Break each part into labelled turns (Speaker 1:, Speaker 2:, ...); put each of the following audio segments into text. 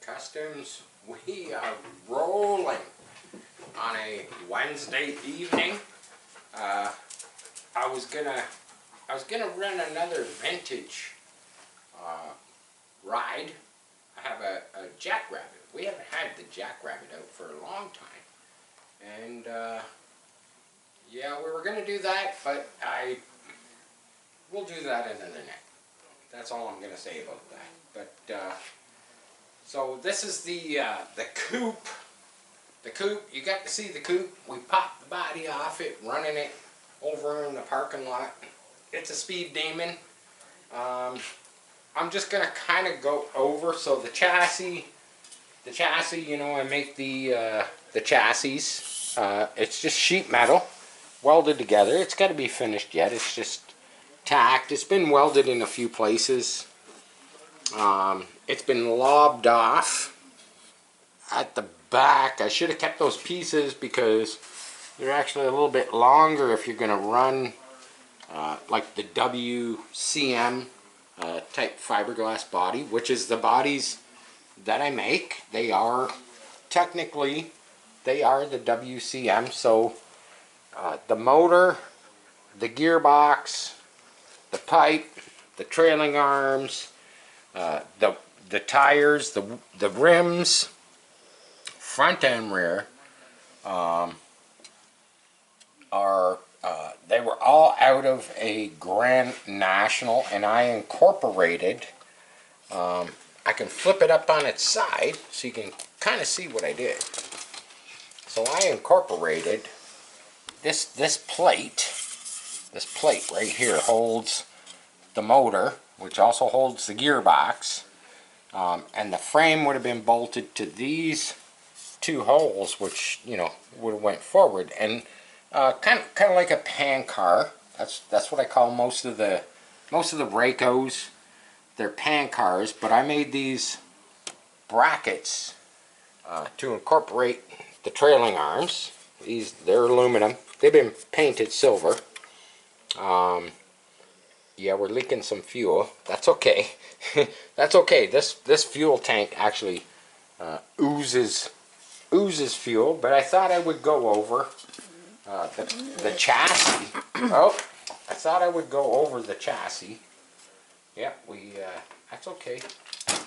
Speaker 1: Customs, we are rolling on a Wednesday evening. I was gonna run another vintage ride. I have a Jackrabbit. We haven't had the Jackrabbit out for a long time, and yeah, we were gonna do that, but we'll do that another night. That's all I'm gonna say about that. But so this is the Coupe. The Coupe, you got to see the Coupe. We popped the body off it, running it over in the parking lot. It's a speed demon. I'm just gonna kind of go over. So the chassis, you know, I make the chassis. It's just sheet metal, welded together. It's got to be finished yet. It's just tacked. It's been welded in a few places. It's been lobbed off at the back. I should have kept those pieces because they're actually a little bit longer if you're going to run like the WCM type fiberglass body, which is the bodies that I make. They are technically, they are the WCM. So the motor, the gearbox, the pipe, the trailing arms, the tires, the rims, front and rear, they were all out of a Grand National, and I incorporated, I can flip it up on its side so you can kind of see what I did. So I incorporated this plate right here holds the motor, which also holds the gearbox, and the frame would have been bolted to these two holes, which, you know, would have went forward, and kind of like a pan car. That's what I call most of the Racos. They're pan cars, but I made these brackets to incorporate the trailing arms. They're aluminum. They've been painted silver. Yeah, we're leaking some fuel. That's okay. That's okay. This fuel tank actually oozes fuel, but I thought I would go over the chassis. Oh, I thought I would go over the chassis. Yeah, that's okay.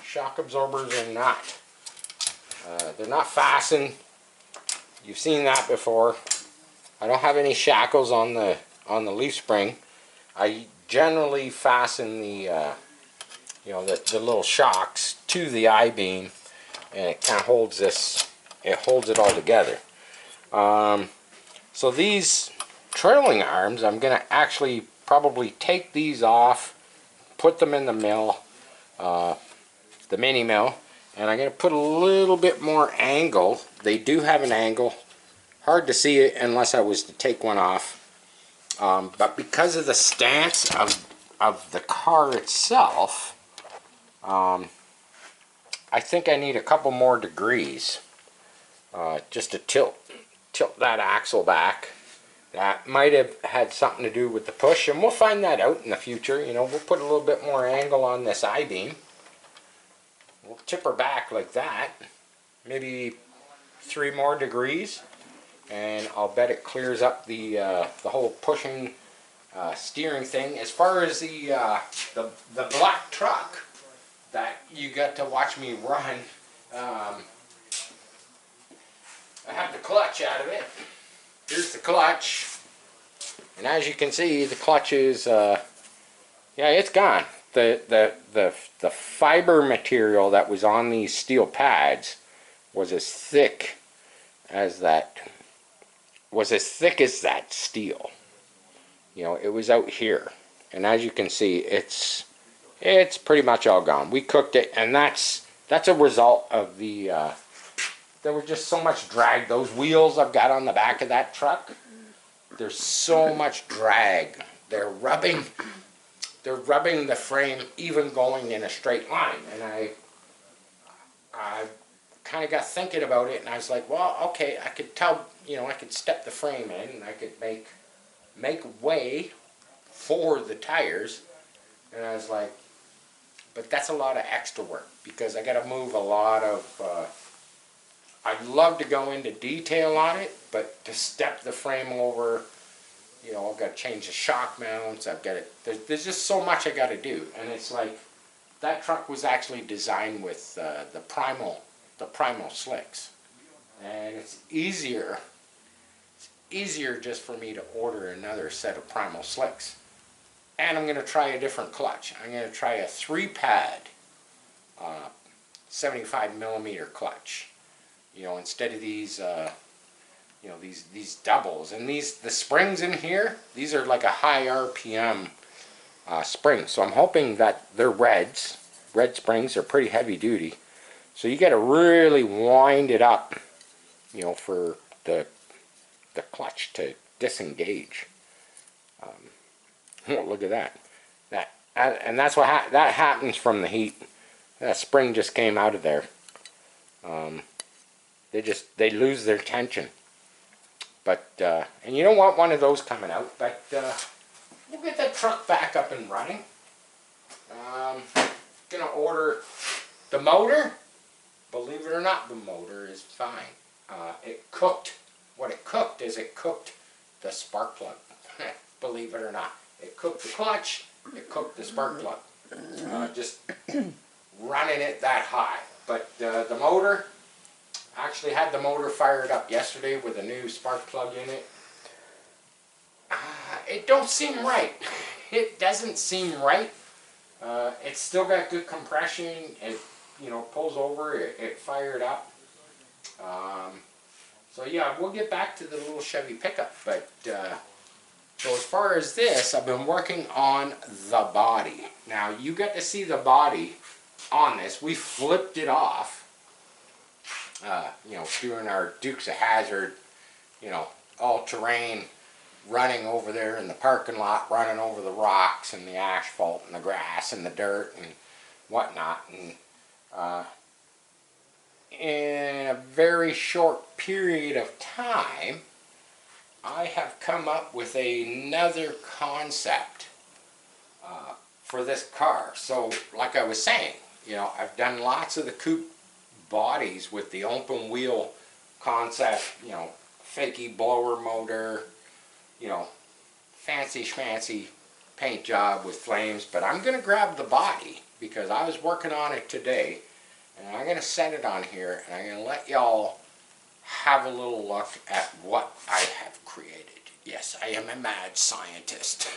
Speaker 1: Shock absorbers are not. They're not fastened. You've seen that before. I don't have any shackles on the leaf spring. I generally fasten the you know, the little shocks to the I-beam, and it kind of holds this. It holds it all together. So these trailing arms, I'm going to actually probably take these off, put them in the mill, the mini mill, and I'm going to put a little bit more angle. They do have an angle. Hard to see it unless I was to take one off. But because of the stance of the car itself, I think I need a couple more degrees just to tilt that axle back. That might have had something to do with the push, and we'll find that out in the future. You know, we'll put a little bit more angle on this I-beam. We'll tip her back like that, maybe 3 more degrees, and I'll bet it clears up the whole pushing steering thing. As far as the black truck that you got to watch me run, I have the clutch out of it. Here's the clutch, and as you can see, the clutch is yeah, it's gone. The fiber material that was on these steel pads was as thick as that steel. You know, it was out here, and as you can see, it's pretty much all gone. We cooked it, and that's a result of the there was just so much drag. Those wheels I've got on the back of that truck, there's so much drag. They're rubbing the frame even going in a straight line. And I kind of got thinking about it, and I was like, well, okay, I could tell, you know, I could step the frame in, and I could make way for the tires. And I was like, but that's a lot of extra work because I got to move a lot of, I'd love to go into detail on it, but to step the frame over, you know, I've got to change the shock mounts, I've got to, there's just so much I got to do. And it's like, that truck was actually designed with the primal slicks. And it's easier just for me to order another set of primal slicks. And I'm going to try a different clutch. I'm going to try a 3-pad 75mm clutch. You know, instead of these, you know, these doubles. And the springs in here, these are like a high RPM spring. So I'm hoping that they're reds. Red springs are pretty heavy duty. So you got to really wind it up, you know, for the clutch to disengage. Oh, look at that. And that's what that happens from the heat. That spring just came out of there. They lose their tension. But and you don't want one of those coming out. But we'll get that truck back up and running. Gonna order the motor. Believe it or not, the motor is fine. It cooked. What it cooked is it cooked the spark plug. Believe it or not. It cooked the clutch, it cooked the spark plug. Just running it that high. But the motor, actually had the motor fired up yesterday with a new spark plug in it. It don't seem right. It doesn't seem right. It's still got good compression. It, you know, pulls over, it fired up. So yeah, we'll get back to the little Chevy pickup. But so as far as this, I've been working on the body. Now you get to see the body on this. We flipped it off, you know, doing our Dukes of Hazzard, you know, all-terrain, running over there in the parking lot, running over the rocks and the asphalt and the grass and the dirt and whatnot. And in a very short period of time, I have come up with another concept for this car. So, like I was saying, you know, I've done lots of the coupe bodies with the open wheel concept, you know, fakey blower motor, you know, fancy schmancy paint job with flames. But I'm going to grab the body because I was working on it today, and I'm going to set it on here, and I'm going to let y'all have a little look at what I have created. Yes, I am a mad scientist.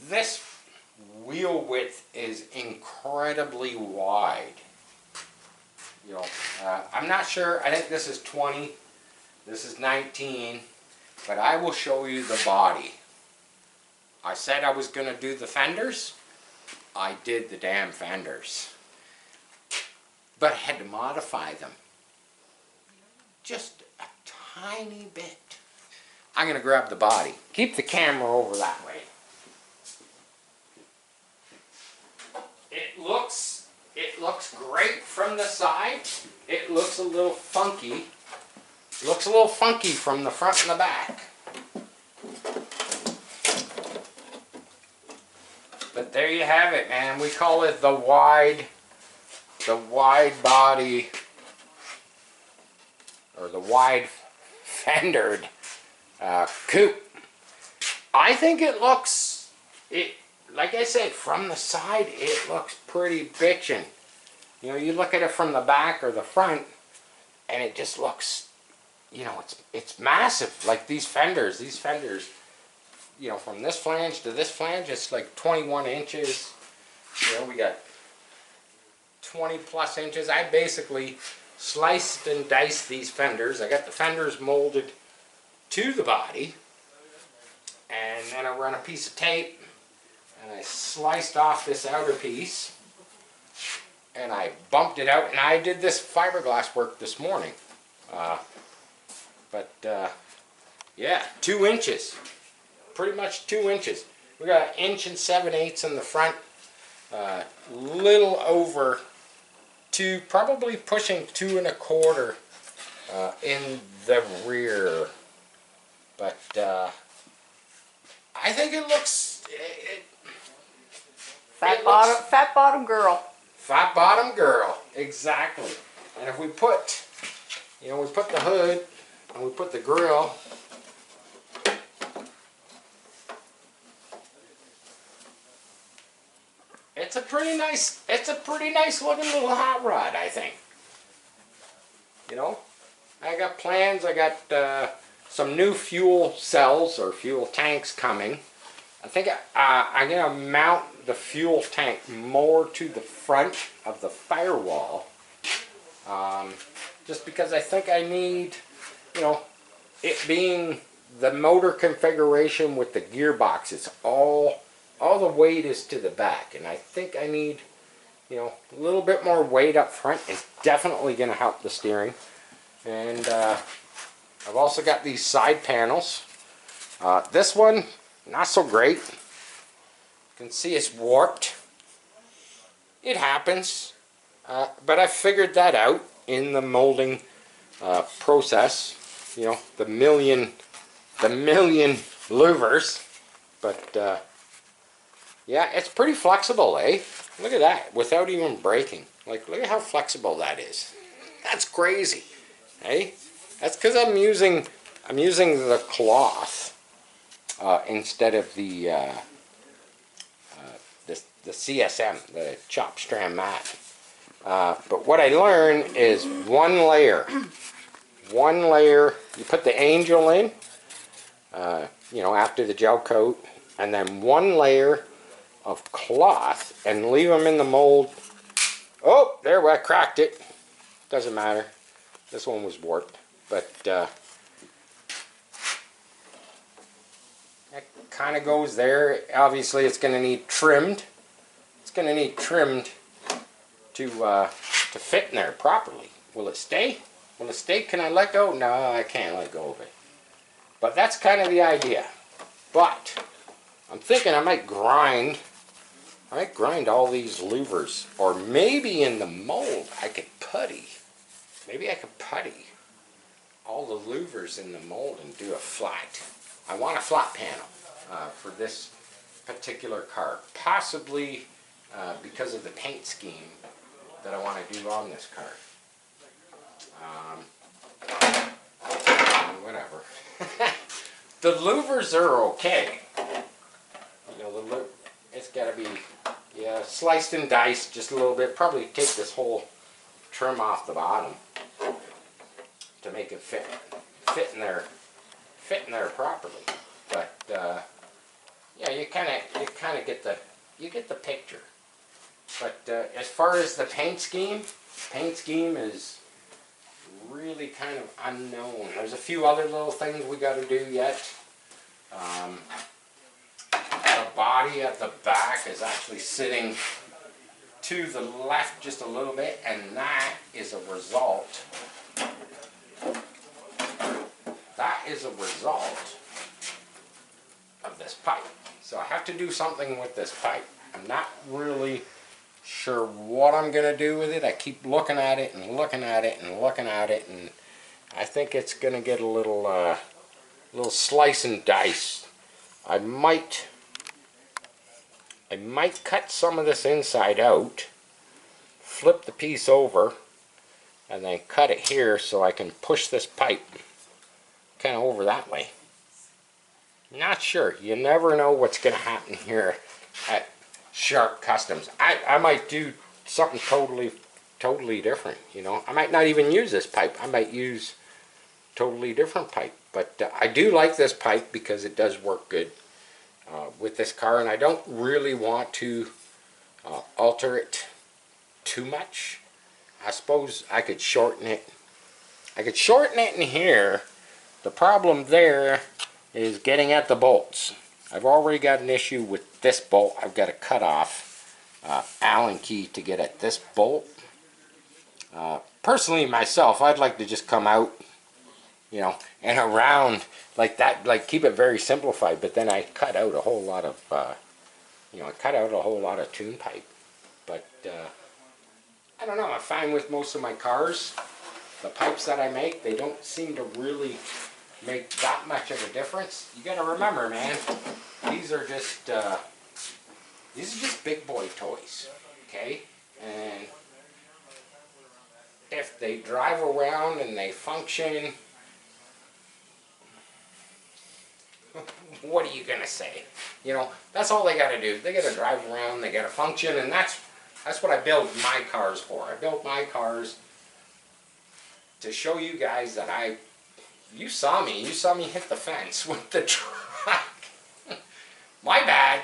Speaker 1: This wheel width is incredibly wide. You know, I'm not sure. I think this is 20. This is 19. But I will show you the body. I said I was going to do the fenders. I did the damn fenders. But I had to modify them. Just a tiny bit. I'm going to grab the body. Keep the camera over that way. It looks great from the side. It looks a little funky. It looks a little funky from the front and the back. But there you have it, man. We call it the wide body, or the wide fendered coupe. I think it looks, like I said, from the side it looks pretty bitchin'. You know, you look at it from the back or the front, and it just looks, you know, it's massive. Like these fenders, you know, from this flange to this flange, it's like 21 inches. You know, we got 20 plus inches. I basically sliced and diced these fenders. I got the fenders molded to the body, and then I run a piece of tape and I sliced off this outer piece and I bumped it out, and I did this fiberglass work this morning. Yeah, 2 inches. Pretty much 2 inches. We got 1 7/8 in the front, little over 2, probably pushing 2 1/4 in the rear. But I think it looks,
Speaker 2: Fat bottom girl.
Speaker 1: Fat bottom girl, exactly. And if we put, you know, we put the hood and we put the grill, it's a pretty nice looking little hot rod, I think. You know, I got plans. I got some new fuel cells or fuel tanks coming. I think I'm gonna mount the fuel tank more to the front of the firewall, just because I think I need, you know, it being the motor configuration with the gearbox. It's all the weight is to the back, and I think I need, you know, a little bit more weight up front. Is definitely going to help the steering. And I've also got these side panels. This one, not so great. You can see it's warped. It happens, but I figured that out in the molding process. You know, the million louvers. But yeah, it's pretty flexible, eh? Look at that, without even breaking. Like, look at how flexible that is. That's crazy, eh? That's because I'm using the cloth instead of the CSM, the chop strand mat. But what I learned is one layer. One layer. You put the Angel in, you know, after the gel coat, and then one layer of cloth and leave them in the mold. Oh, there, I cracked it. Doesn't matter. This one was warped, but that kind of goes there. Obviously, it's going to need trimmed. It's going to need trimmed to fit in there properly. Will it stay? Will it stay? Can I let go? No, I can't let go of it. But that's kind of the idea. But I'm thinking I might grind all these louvers, or maybe in the mold I could putty. Maybe I could putty all the louvers in the mold and do a flat. I want a flat panel for this particular car, possibly because of the paint scheme that I want to do on this car. Whatever. The louvers are okay. You know, it's got to be, yeah, sliced and diced just a little bit. Probably take this whole trim off the bottom to make it fit in there properly. But yeah, you kind of get the picture. But as far as the paint scheme is really kind of unknown. There's a few other little things we got to do yet. The body at the back is actually sitting to the left just a little bit, and that is a result. That is a result of this pipe. So I have to do something with this pipe. I'm not really sure what I'm going to do with it. I keep looking at it and looking at it and looking at it, and I think it's going to get a little slice and dice. I might cut some of this inside out, flip the piece over, and then cut it here so I can push this pipe kind of over that way. Not sure. You never know what's going to happen here at Sharp Customs. I might do something totally different, you know. I might not even use this pipe. I might use totally different pipe. But I do like this pipe because it does work good with this car, and I don't really want to alter it too much. I suppose I could shorten it. I could shorten it in here. The problem there is getting at the bolts. I've already got an issue with this bolt. I've got to cut off Allen key to get at this bolt. Personally, myself, I'd like to just come out, you know, and around like that, like keep it very simplified. But then I cut out a whole lot of, you know, I cut out a whole lot of tune pipe. But I don't know. I find with most of my cars, the pipes that I make, they don't seem to really make that much of a difference. You got to remember, man, these are just These are just big boy toys, okay? And if they drive around and they function, what are you gonna say? You know, that's all they gotta do. They gotta drive around, they gotta function, and that's what I build my cars for. I built my cars to show you guys that you saw me hit the fence with the truck. My bad.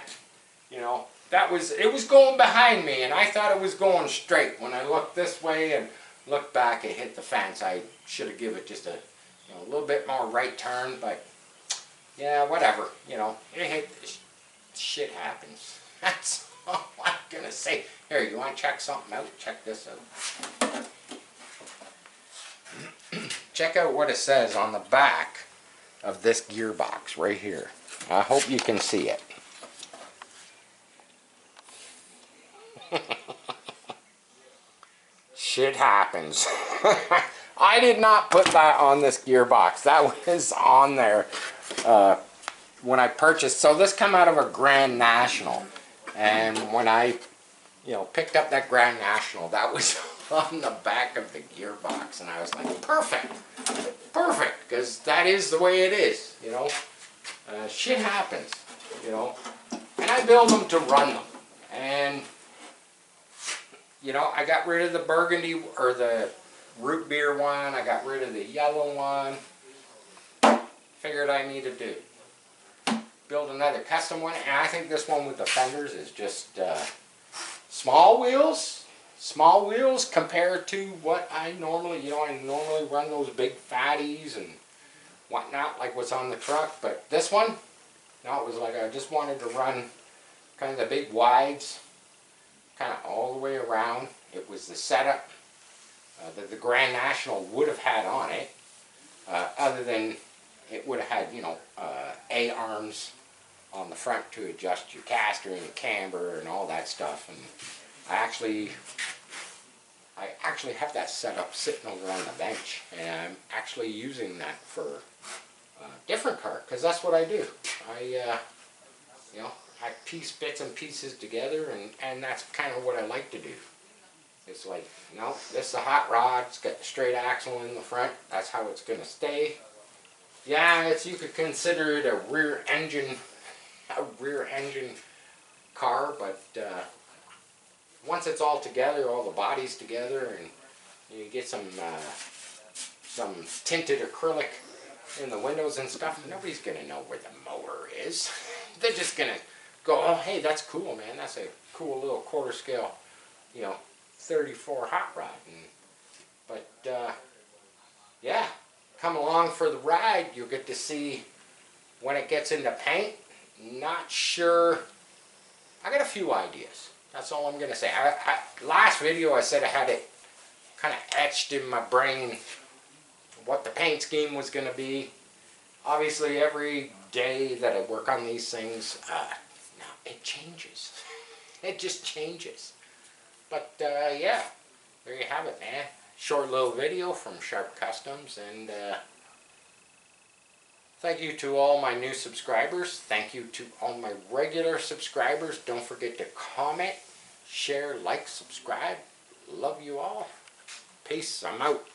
Speaker 1: You know, it was going behind me, and I thought it was going straight. When I looked this way and looked back, it hit the fence. I should have given it just a little bit more right turn, but yeah, whatever. You know, shit happens. That's all I'm gonna say. Here, you want to check something out? Check this out. Check out what it says on the back of this gearbox right here. I hope you can see it. Shit happens. I did not put that on this gearbox. That was on there when I purchased. So this come out of a Grand National, and when I picked up that Grand National, that was on the back of the gearbox, and I was like, perfect, because that is the way it is. Shit happens, and I build them to run them. And I got rid of the burgundy or the root beer one. I got rid of the yellow one. Figured I needed to build another custom one, and I think this one with the fenders is just small wheels compared to what I normally, I normally run those big fatties and whatnot, like what's on the truck. But this one, no, it was like I just wanted to run kind of the big wides, kind of all the way around. It was the setup that the Grand National would have had on it, other than it would have had, A-arms on the front to adjust your caster and your camber and all that stuff. And I actually have that set up sitting over on the bench, and I'm actually using that for a different car, because that's what I do. I piece bits and pieces together, and that's kind of what I like to do. It's like, this is a hot rod, it's got the straight axle in the front, that's how it's going to stay. Yeah, you could consider it a rear engine car, but once it's all together, all the bodies together, and you get some tinted acrylic in the windows and stuff, nobody's going to know where the motor is. They're just going to go, oh, hey, that's cool, man. That's a cool little quarter scale, 34 hot rod. But yeah, come along for the ride. You'll get to see when it gets into paint. Not sure. I got a few ideas. That's all I'm going to say. Last video I said I had it kind of etched in my brain what the paint scheme was going to be. Obviously, every day that I work on these things, it changes. It just changes. But yeah, there you have it, man. Short little video from Sharp Customs, and thank you to all my new subscribers. Thank you to all my regular subscribers. Don't forget to comment, share, like, subscribe. Love you all. Peace. I'm out.